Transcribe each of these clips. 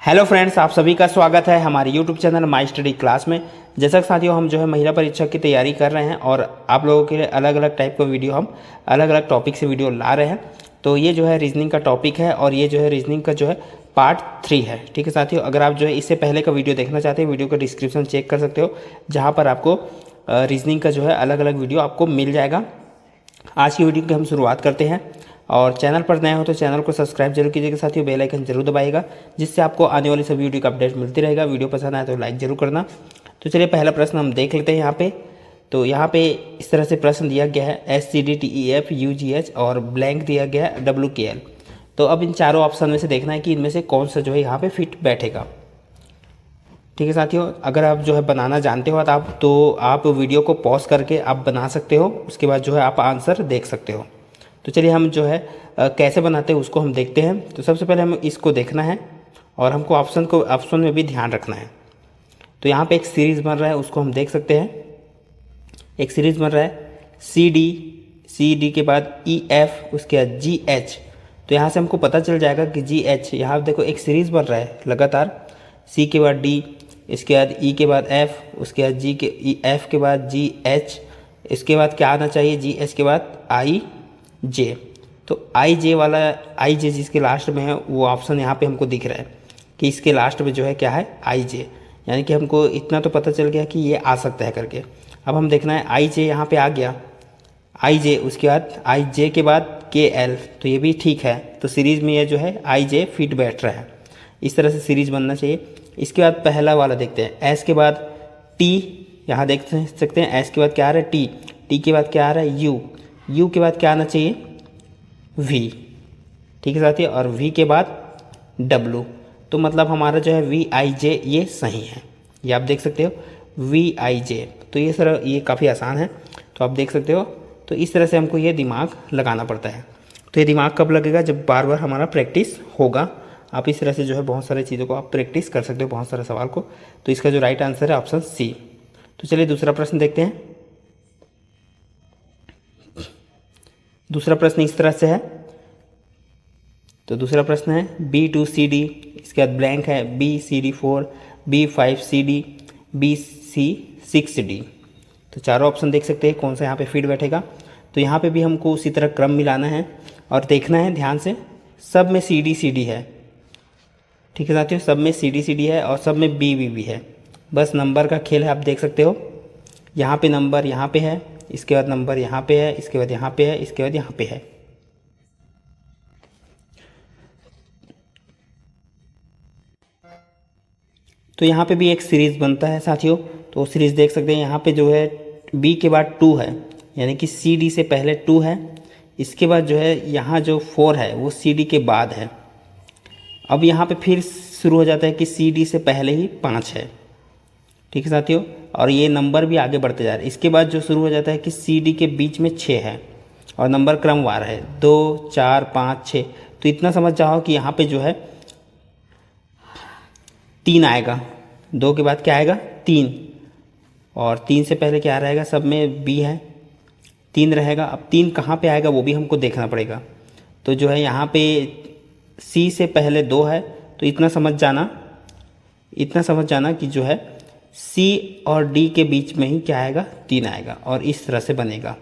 Hello friends, आप सभी का स्वागत है हमारे YouTube channel my study class में। जैसा कि साथियों हम जो है महिला परीक्षा की तैयारी कर रहे हैं और आप लोगों के लिए अलग अलग टाइप का वीडियो हम अलग अलग टॉपिक से वीडियो ला रहे हैं। तो ये जो है रीजनिंग का टॉपिक है और ये जो है रीजनिंग का जो है पार्ट 3 है। ठीक है साथियों, अगर आप जो है इससे पहले का वीडियो देखना चाहते हैं, वीडियो का डिस्क्रिप्शन चेक कर सकते हो, जहाँ पर आपको रीजनिंग का जो है अलग अलग वीडियो आपको मिल जाएगा। आज की वीडियो की हम शुरुआत करते हैं और चैनल पर नए हो तो चैनल को सब्सक्राइब जरूर कीजिएगा साथियों, बेल आइकन जरूर दबाइएगा, जिससे आपको आने वाली सभी वीडियो का अपडेट मिलती रहेगा। वीडियो पसंद आए तो लाइक जरूर करना। तो चलिए पहला प्रश्न हम देख लेते हैं यहाँ पे। तो यहाँ पे इस तरह से प्रश्न दिया गया है SCD TEF UGH और ब्लैंक दिया गया है WKL। तो अब इन चारों ऑप्शन में से देखना है कि इनमें से कौन सा जो है यहाँ पे फिट बैठेगा। ठीक है साथियों, अगर आप जो है बनाना जानते हो तो आप वीडियो को पॉज करके आप बना सकते हो, उसके बाद जो है आप आंसर देख सकते हो। तो चलिए हम जो है कैसे बनाते हैं उसको हम देखते हैं। तो सबसे पहले हमें इसको देखना है और हमको ऑप्शन में भी ध्यान रखना है। तो यहाँ पे एक सीरीज़ बन रहा है, उसको हम देख सकते हैं। एक सीरीज़ बन रहा है CD के बाद EF, उसके बाद GH। तो यहाँ से हमको पता चल जाएगा कि GH, यहाँ देखो एक सीरीज़ बन रहा है लगातार। C के बाद D, इसके बाद E के बाद F, उसके बाद F के बाद GH, इसके बाद क्या आना चाहिए GH के बाद IJ। तो IJ जिसके लास्ट में है वो ऑप्शन यहाँ पे हमको दिख रहा है कि इसके लास्ट में जो है क्या है IJ, यानी कि हमको इतना तो पता चल गया कि ये आ सकता है करके। अब हम देखना है IJ यहाँ पे आ गया, IJ, उसके बाद IJ के बाद KL, तो ये भी ठीक है। तो सीरीज़ में ये जो है IJ फिट बैठ रहा है, इस तरह से सीरीज़ बनना चाहिए। इसके बाद पहला वाला देखते हैं, S के बाद T, यहाँ देख सकते हैं S के बाद क्या आ रहा है T के बाद क्या आ रहा है U के बाद क्या आना चाहिए V। ठीक है साथियों, और V के बाद W। तो मतलब हमारा जो है VIJ ये सही है, ये आप देख सकते हो VIJ। तो ये सर ये काफ़ी आसान है, तो आप देख सकते हो। तो इस तरह से हमको ये दिमाग लगाना पड़ता है। तो ये दिमाग कब लगेगा, जब बार बार हमारा प्रैक्टिस होगा। आप इस तरह से जो है बहुत सारी चीज़ों को आप प्रैक्टिस कर सकते हो, बहुत सारे सवाल को। तो इसका जो राइट आंसर है ऑप्शन C। तो चलिए दूसरा प्रश्न देखते हैं। दूसरा प्रश्न इस तरह से है। तो दूसरा प्रश्न है B2CD, इसके बाद ब्लैंक है BCD4, B5CD, BC6D। तो चारों ऑप्शन देख सकते हैं कौन सा यहाँ पे फिट बैठेगा। तो यहाँ पे भी हमको उसी तरह क्रम मिलाना है और देखना है ध्यान से, सब में CD है। ठीक है साथियों, सब में CD है और सब में BB भी है। बस नंबर का खेल है, आप देख सकते हो। यहाँ पे नंबर यहाँ पे है, इसके बाद नंबर यहाँ पे है, इसके बाद यहाँ पे है, इसके बाद यहाँ पे है। तो यहाँ पे भी एक सीरीज़ बनता है साथियों। तो सीरीज़ देख सकते हैं, यहाँ पे जो है B के बाद 2 है, यानी कि CD से पहले 2 है। इसके बाद जो है यहाँ जो 4 है वो CD के बाद है। अब यहाँ पे फिर शुरू हो जाता है कि CD से पहले ही 5 है। ठीक है साथियों, और ये नंबर भी आगे बढ़ते जा रहे हैं। इसके बाद जो शुरू हो जाता है कि CD के बीच में 6 है और नंबर क्रमवार है 2, 4, 5, 6। तो इतना समझ जाओ कि यहाँ पे जो है 3 आएगा, 2 के बाद क्या आएगा 3, और 3 से पहले क्या रहेगा, सब में B है, 3 रहेगा। अब 3 कहाँ पे आएगा वो भी हमको देखना पड़ेगा। तो जो है यहाँ पे C से पहले 2 है, तो इतना समझ जाना कि जो है C और D के बीच में ही क्या आएगा 3 आएगा, और इस तरह से बनेगा,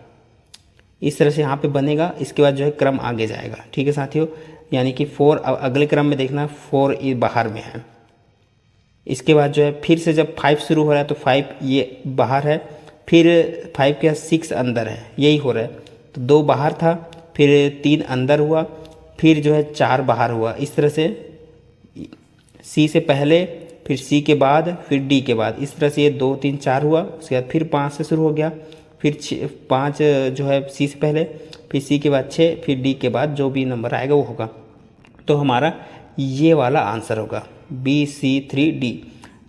इस तरह से यहाँ पे बनेगा। इसके बाद जो है क्रम आगे जाएगा। ठीक है साथियों, यानी कि 4 अगले क्रम में देखना 4 ये बाहर में है। इसके बाद जो है फिर से जब 5 शुरू हो रहा है तो 5 ये बाहर है, फिर 5 के 6 अंदर है, यही हो रहा है। तो 2 बाहर था, फिर 3 अंदर हुआ, फिर जो है 4 बाहर हुआ। इस तरह से C से पहले, फिर C के बाद, फिर D के बाद, इस तरह से ये 2, 3, 4 हुआ। उसके बाद फिर 5 से शुरू हो गया, फिर 5 जो है C से पहले, फिर C के बाद 6, फिर D के बाद जो भी नंबर आएगा वो होगा। तो हमारा ये वाला आंसर होगा BC3D।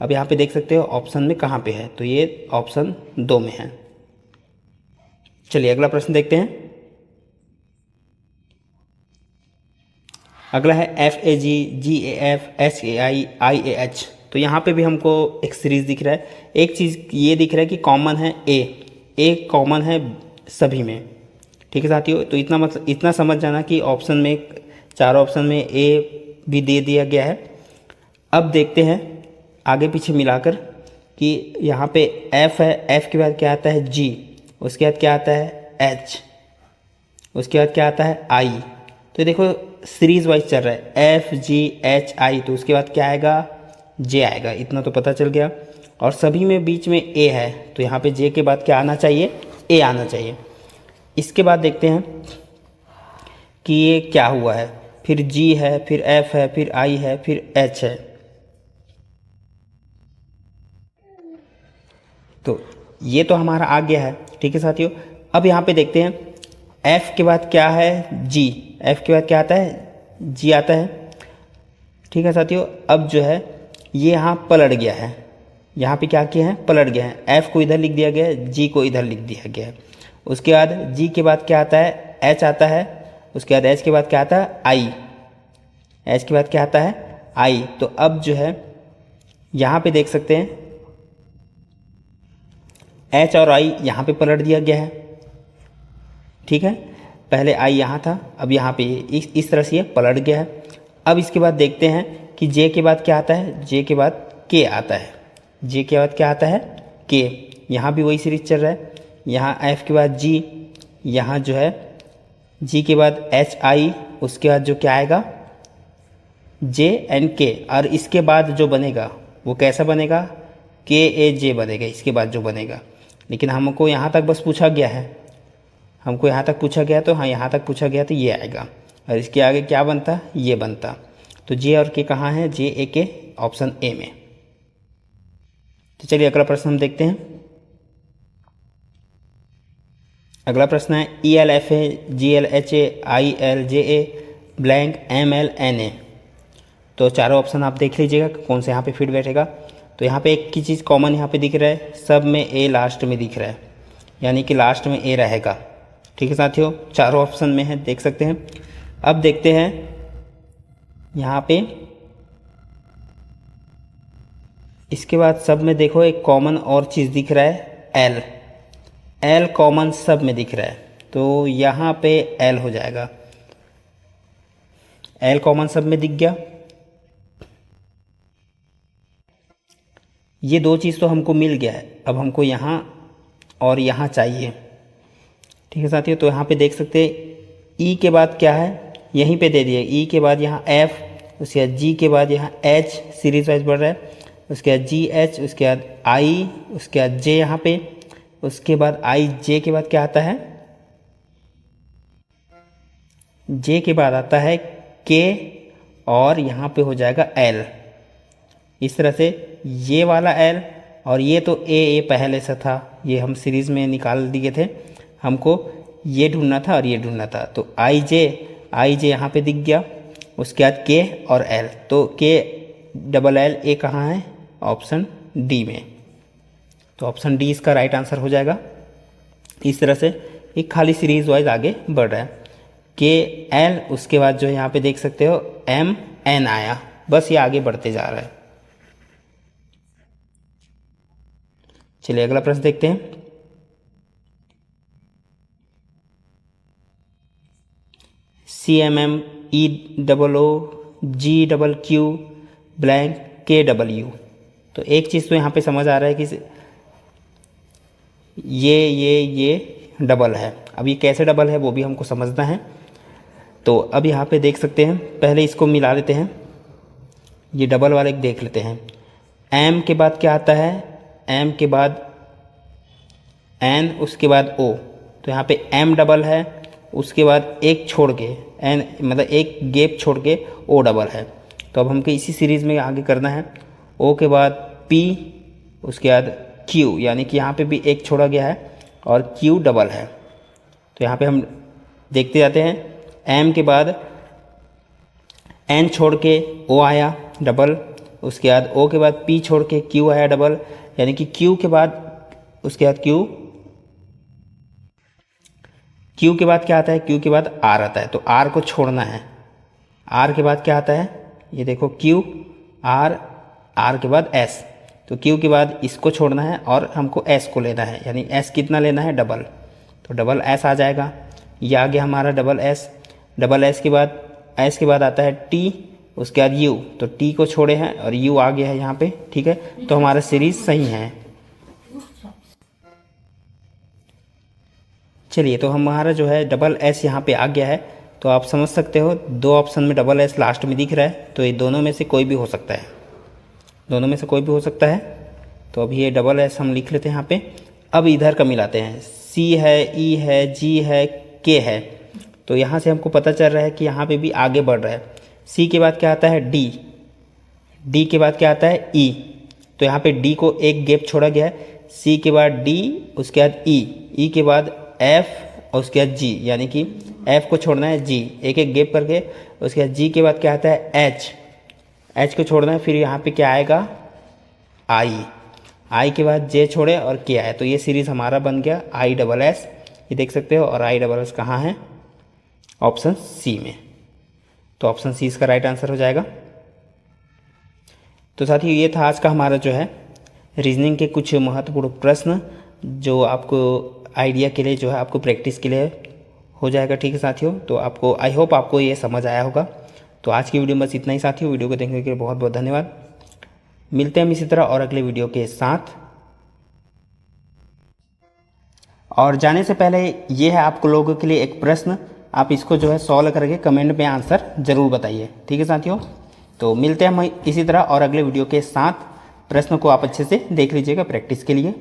अब यहाँ पे देख सकते हो ऑप्शन में कहाँ पे है, तो ये ऑप्शन 2 में है। चलिए अगला प्रश्न देखते हैं। अगला है FAG GAF HAI IAH। तो यहाँ पे भी हमको एक सीरीज़ दिख रहा है। एक चीज़ ये दिख रहा है कि कॉमन है A कॉमन है सभी में। ठीक है साथियों, तो इतना समझ जाना कि ऑप्शन में, चारों ऑप्शन में A भी दे दिया गया है। अब देखते हैं आगे पीछे मिलाकर कि यहाँ पे F है, F के बाद क्या आता है G, उसके बाद क्या आता है H, उसके बाद क्या आता है I। तो देखो सीरीज वाइज चल रहा है F G H I, तो उसके बाद क्या आएगा J आएगा, इतना तो पता चल गया। और सभी में बीच में A है, तो यहाँ पे J के बाद क्या आना चाहिए, A आना चाहिए। इसके बाद देखते हैं कि ये क्या हुआ है, फिर G है, फिर F है, फिर I है, फिर H है। तो ये तो हमारा आ गया है, ठीक है साथियों। अब यहाँ पे देखते हैं F के बाद क्या है G, F के बाद क्या आता है G आता है, ठीक है साथियों। अब जो है ये यहाँ पलट गया है, यहाँ पे क्या किया है पलट गया है, F को इधर लिख दिया गया है, G को इधर लिख दिया गया है। उसके बाद G के बाद क्या आता है H आता है, उसके बाद H के बाद क्या आता है I, H के बाद क्या आता है I। तो अब जो है यहाँ पे देख सकते हैं H और I यहाँ पे पलट दिया गया है, ठीक है। पहले I यहाँ था, अब यहाँ पे इस तरह से ये पलट गया है। अब इसके बाद देखते हैं कि J के बाद क्या आता है, J के बाद K आता है, J के बाद क्या आता है K। यहाँ भी वही सीरीज चल रहा है, यहाँ F के बाद G, यहाँ जो है G के बाद H I, उसके बाद जो क्या आएगा J एंड K। और इसके बाद जो बनेगा वो कैसा बनेगा, K A J बनेगा इसके बाद जो बनेगा। लेकिन हमको यहाँ तक बस पूछा गया है, हमको यहाँ तक पूछा गया, तो हाँ यहाँ तक पूछा गया तो ये आएगा। और इसके आगे क्या बनता, ये बनता। तो J और K कहाँ है, J A K option A में। तो चलिए अगला प्रश्न हम देखते हैं। अगला प्रश्न है ELFA GLHA ILJA blank MLNA। तो चारों ऑप्शन आप देख लीजिएगा कौन से यहाँ पे फिट बैठेगा। तो यहाँ पे एक की चीज़ कॉमन यहाँ पे दिख रहा है, सब में A लास्ट में दिख रहा है, यानी कि लास्ट में A रहेगा, ठीक है साथियों। चारों ऑप्शन में है, देख सकते हैं। अब देखते हैं यहाँ पे इसके बाद सब में देखो एक कॉमन और चीज़ दिख रहा है L कॉमन सब में दिख रहा है, तो यहाँ पे L हो जाएगा। L कॉमन सब में दिख गया। ये दो चीज़ तो हमको मिल गया है, अब हमको यहाँ और यहाँ चाहिए, ठीक है साथियों। तो यहाँ पे देख सकते हैं E के बाद क्या है, यहीं पे दे दिए, E के बाद यहाँ F, उसके बाद G के बाद यहाँ H सीरीज वाइज बढ़ रहा है, उसके बाद GH, उसके बाद I, उसके बाद J यहाँ पे, उसके बाद IJ के बाद क्या आता है, J के बाद आता है K, और यहाँ पे हो जाएगा L। इस तरह से ये वाला L और ये तो A पहले से था, ये हम सीरीज़ में निकाल दिए थे, हमको ये ढूंढना था और ये ढूंढना था। तो IJ यहाँ पे दिख गया, उसके बाद K और L, तो KLL A कहाँ है, ऑप्शन D में। तो ऑप्शन D इसका राइट आंसर हो जाएगा। इस तरह से एक खाली सीरीज वाइज आगे बढ़ रहा है। KL, उसके बाद जो यहाँ पे देख सकते हो MN आया, बस ये आगे बढ़ते जा रहा है। चलिए अगला प्रश्न देखते हैं। CMMEOOGQQ blank KW। तो एक चीज़ तो यहाँ पे समझ आ रहा है कि ये डबल है। अब ये कैसे डबल है वो भी हमको समझना है। तो अब यहाँ पे देख सकते हैं, पहले इसको मिला लेते हैं, ये डबल वाले देख लेते हैं। M के बाद क्या आता है, M के बाद N, उसके बाद O। तो यहाँ पे M डबल है, उसके बाद एक छोड़ के N, मतलब एक गैप छोड़ के O डबल है। तो अब हमको इसी सीरीज़ में आगे करना है। O के बाद P, उसके बाद Q, यानी कि यहाँ पे भी एक छोड़ा गया है और Q डबल है। तो यहाँ पे हम देखते जाते हैं। M के बाद N छोड़ के O आया डबल, उसके बाद O के बाद P छोड़ के Q आया डबल, यानी कि Q के बाद, उसके बाद Q के बाद क्या आता है, Q के बाद R आता है, तो R को छोड़ना है। R के बाद क्या आता है, ये देखो Q, R के बाद S, तो Q के बाद इसको छोड़ना है और हमको S को लेना है, यानी S कितना लेना है, डबल। तो डबल S आ जाएगा, ये आ गया हमारा डबल S। डबल S के बाद आता है T, उसके बाद यू, तो टी को छोड़े हैं और यू आ गया है यहाँ पे, ठीक है। तो हमारा सीरीज सही है। चलिए, तो हमारा जो है डबल एस यहाँ पे आ गया है। तो आप समझ सकते हो 2 ऑप्शन में डबल एस लास्ट में दिख रहा है, तो ये दोनों में से कोई भी हो सकता है, दोनों में से कोई भी हो सकता है। तो अभी ये डबल एस हम लिख लेते हैं यहाँ पे। अब इधर का मिलाते हैं, सी है, ई है, जी है, के है। तो यहाँ से हमको पता चल रहा है कि यहाँ पे भी आगे बढ़ रहा है। सी के बाद क्या आता है? डी, डी के बाद क्या आता है? ई। तो यहाँ पे डी को एक गैप छोड़ा गया है, सी के बाद डी, उसके बाद ई, ई के बाद एफ और उसके बाद जी, यानी कि एफ को छोड़ना है जी, एक एक गैप करके। उसके बाद जी के बाद क्या आता है? एच, एच को छोड़ना है, फिर यहाँ पे क्या आएगा? आई, आई के बाद जे छोड़े और के आए। तो ये सीरीज हमारा बन गया आई डबल एस, ये देख सकते हो। और आई डबल एस कहाँ है? ऑप्शन सी में। तो ऑप्शन सी इसका राइट आंसर हो जाएगा। तो साथियों, ये था आज का हमारा जो है रीजनिंग के कुछ महत्वपूर्ण प्रश्न, जो आपको आइडिया के लिए जो है, आपको प्रैक्टिस के लिए हो जाएगा, ठीक है साथियों। तो आपको, आई होप आपको ये समझ आया होगा। तो आज की वीडियो में बस इतना ही साथियों। वीडियो को देखने के लिए बहुत बहुत धन्यवाद। मिलते हैं हम इसी तरह और अगले वीडियो के साथ। और जाने से पहले ये है आपको लोगों के लिए एक प्रश्न, आप इसको जो है सॉल्व करके कमेंट में आंसर ज़रूर बताइए, ठीक है साथियों। तो मिलते हैं हम इसी तरह और अगले वीडियो के साथ। प्रश्न को आप अच्छे से देख लीजिएगा प्रैक्टिस के लिए।